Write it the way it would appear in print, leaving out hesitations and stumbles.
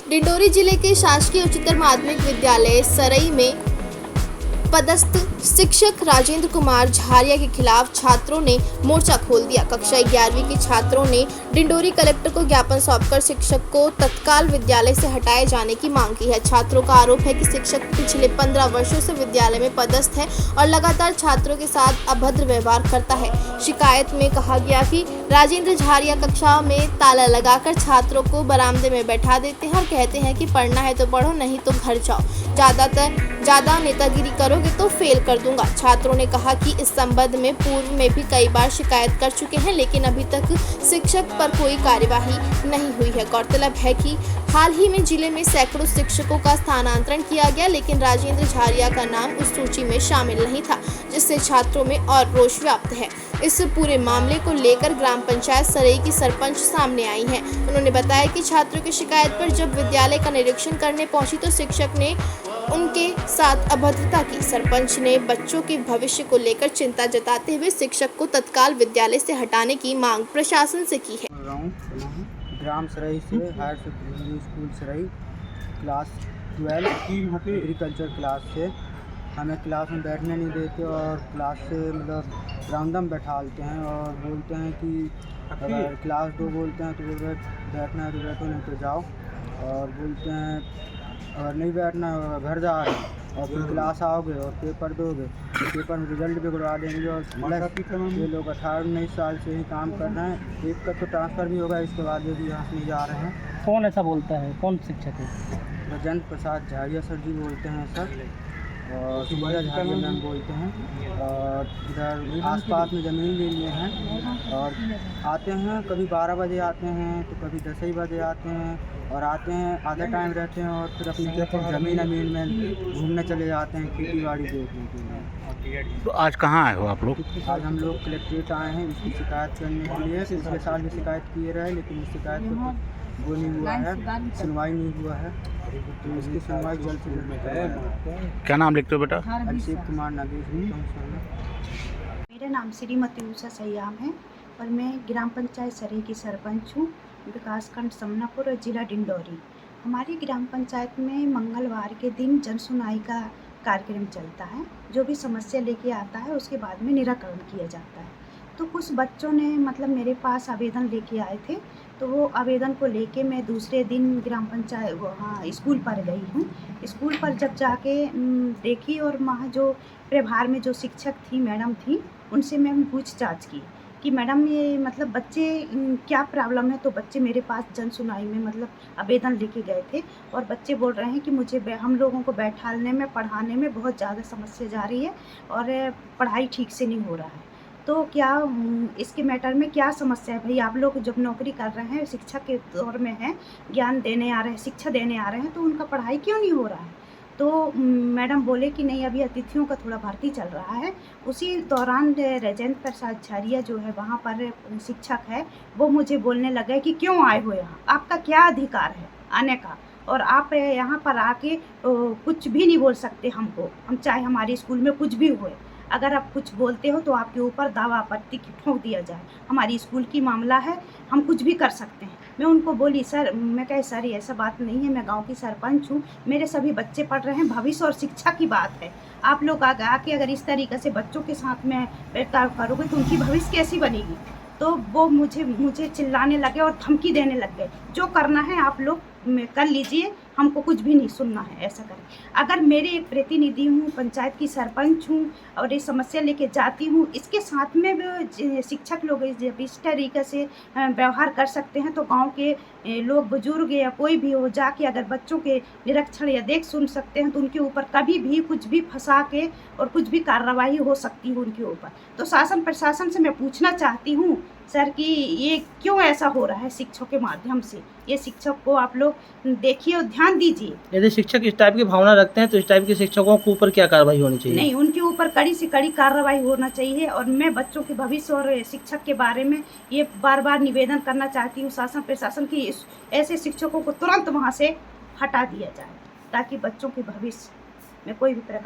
डिंडोरी जिले के शासकीय उच्चतर माध्यमिक विद्यालय सरई में पदस्थ शिक्षक राजेंद्र कुमार झारिया के खिलाफ छात्रों ने मोर्चा खोल दिया। कक्षा 11वीं के छात्रों ने डिंडोरी कलेक्टर को ज्ञापन सौंपकर शिक्षक को तत्काल विद्यालय से हटाए जाने की मांग की है। छात्रों का आरोप है कि शिक्षक पिछले 15 वर्षों से विद्यालय में पदस्थ है और लगातार छात्रों के साथ अभद्र व्यवहार करता है। शिकायत में कहा गया कि राजेंद्र झारिया कक्षा में ताला लगाकर छात्रों को बरामदे में बैठा देते हैं और कहते हैं कि पढ़ना है तो पढ़ो, नहीं तो घर जाओ। ज़्यादा नेतागिरी करोगे तो फेल कर दूंगा। छात्रों ने कहा कि इस संबंध में पूर्व में भी कई बार शिकायत कर चुके हैं, लेकिन अभी तक शिक्षक पर कोई कार्यवाही नहीं हुई है। गौरतलब है कि हाल ही में जिले में सैकड़ों शिक्षकों का स्थानांतरण किया गया, लेकिन राजेंद्र झारिया का नाम उस सूची में शामिल नहीं था, जिससे छात्रों में और रोष व्याप्त है। इस पूरे मामले को लेकर ग्राम पंचायत सरई की सरपंच सामने आई हैं। उन्होंने बताया कि छात्रों की शिकायत पर जब विद्यालय का निरीक्षण करने पहुंची तो शिक्षक ने उनके साथ अभद्रता की। सरपंच ने बच्चों के भविष्य को लेकर चिंता जताते हुए शिक्षक को तत्काल विद्यालय से हटाने की मांग प्रशासन से की है। ग्राम सरई से हायर सेकेंडरी स्कूल सरई क्लास 12 एग्रीकल्चर क्लास से हमें क्लास में बैठने नहीं देते और क्लास से मतलब राउंड में बैठाते हैं और बोलते हैं कि अगर क्लास 2 बोलते हैं तो बैठना है तो बैठो, नहीं तो जाओ। और बोलते हैं अगर नहीं बैठना है घर जा रहे हैं और फिर क्लास आओगे और पेपर दोगे तो पेपर में रिजल्ट बिगड़वा देंगे। और ये लोग 18-19 साल से ही काम कर रहे हैं। एक का तो ट्रांसफ़र भी होगा, इसके बाद ये भी यहाँ से नहीं जा रहे हैं। कौन ऐसा बोलता है, कौन शिक्षक है? राजेंद्र प्रसाद झारिया सर जी बोलते हैं सर, और सुबह झारिया मैम बोलते हैं। और इधर आसपास में ज़मीन ले लिए हैं और आते हैं, कभी 12 बजे आते हैं तो कभी 10 ही बजे आते हैं। और आते हैं आधा टाइम रहते हैं और फिर अपनी ज़मीन में घूमने चले जाते हैं खेती बाड़ी देखने के लिए। तो आज कहाँ आए हो आप लोग? आज हम लोग कलेक्ट्रेट आए हैं इसकी शिकायत करने के लिए। पिछले साल भी शिकायत किए रहे, लेकिन इस शिकायत को वो नहीं हुआ है, सुनवाई नहीं हुआ है, तो इसकी सुनवाई जल्द से जल्द करें। क्या नाम लिखते हो बेटा? अभिषेक कुमार नागेश। मेरा नाम श्रीमती उषा सयाम है और मैं ग्राम पंचायत सरई की सरपंच हूँ, विकासखंड समनापुर और ज़िला डिंडोरी। हमारी ग्राम पंचायत में मंगलवार के दिन जन सुनवाई का कार्यक्रम चलता है। जो भी समस्या लेके आता है उसके बाद में निराकरण किया जाता है। तो कुछ बच्चों ने मतलब मेरे पास आवेदन लेके आए थे, तो वो आवेदन को लेके मैं दूसरे दिन ग्राम पंचायत स्कूल पर गई हूँ। स्कूल पर जब जाके देखी और वहाँ जो प्रभार में जो शिक्षक थी मैडम थी, उनसे मैं पूछताछ की कि मैडम ये मतलब बच्चे क्या प्रॉब्लम है। तो बच्चे मेरे पास जन सुनवाई में मतलब आवेदन लेके गए थे और बच्चे बोल रहे हैं कि मुझे हम लोगों को बैठाने में पढ़ाने में बहुत ज़्यादा समस्या जा रही है और पढ़ाई ठीक से नहीं हो रहा है। तो क्या इसके मैटर में क्या समस्या है भाई? आप लोग जब नौकरी कर रहे हैं, शिक्षक के तौर में हैं, ज्ञान देने आ रहे हैं, शिक्षा देने आ रहे हैं, तो उनका पढ़ाई क्यों नहीं हो रहा है? तो मैडम बोले कि नहीं, अभी अतिथियों का थोड़ा भर्ती चल रहा है। उसी दौरान राजेंद्र प्रसाद झारिया जो है वहाँ पर शिक्षक है, वो मुझे बोलने लगे कि क्यों आए हो यहाँ, आपका क्या अधिकार है आने का, और आप यहाँ पर आके कुछ भी नहीं बोल सकते हमको। हम चाहे हमारे स्कूल में कुछ भी हुए, अगर आप कुछ बोलते हो तो आपके ऊपर दावा आपत्ति ठोक दिया जाए। हमारी स्कूल की मामला है, हम कुछ भी कर सकते हैं। मैं उनको बोली सर, मैं कहे सर ऐसा बात नहीं है, मैं गांव की सरपंच हूँ, मेरे सभी बच्चे पढ़ रहे हैं, भविष्य और शिक्षा की बात है। आप लोग आके अगर इस तरीके से बच्चों के साथ में बर्ताव करोगे तो उनकी भविष्य कैसी बनेगी? तो वो मुझे चिल्लाने लगे और धमकी देने लग गए, जो करना है आप लोग कर लीजिए, हमको कुछ भी नहीं सुनना है, ऐसा करें। अगर मेरे एक प्रतिनिधि हूँ, पंचायत की सरपंच हूँ और ये समस्या लेके जाती हूँ, इसके साथ में शिक्षक लोग जब इस तरीके से व्यवहार कर सकते हैं तो गांव के लोग, बुजुर्ग या कोई भी हो, जाके अगर बच्चों के निरीक्षण या देख सुन सकते हैं तो उनके ऊपर कभी भी कुछ भी फंसा के और कुछ भी कार्रवाई हो सकती है उनके ऊपर। तो शासन प्रशासन से मैं पूछना चाहती हूँ सर कि ये क्यों ऐसा हो रहा है शिक्षकों के माध्यम से? ये शिक्षक को आप लोग देखिए और ध्यान दीजिए। यदि शिक्षक इस टाइप की भावना रखते हैं तो इस टाइप के शिक्षकों के ऊपर क्या कार्रवाई होनी चाहिए? नहीं, उनके ऊपर कड़ी से कड़ी कार्रवाई होना चाहिए। और मैं बच्चों के भविष्य और शिक्षक के बारे में ये बार बार निवेदन करना चाहती हूँ शासन प्रशासन की, ऐसे शिक्षकों को तुरंत वहाँ से हटा दिया जाए ताकि बच्चों के भविष्य में कोई भी प्रकार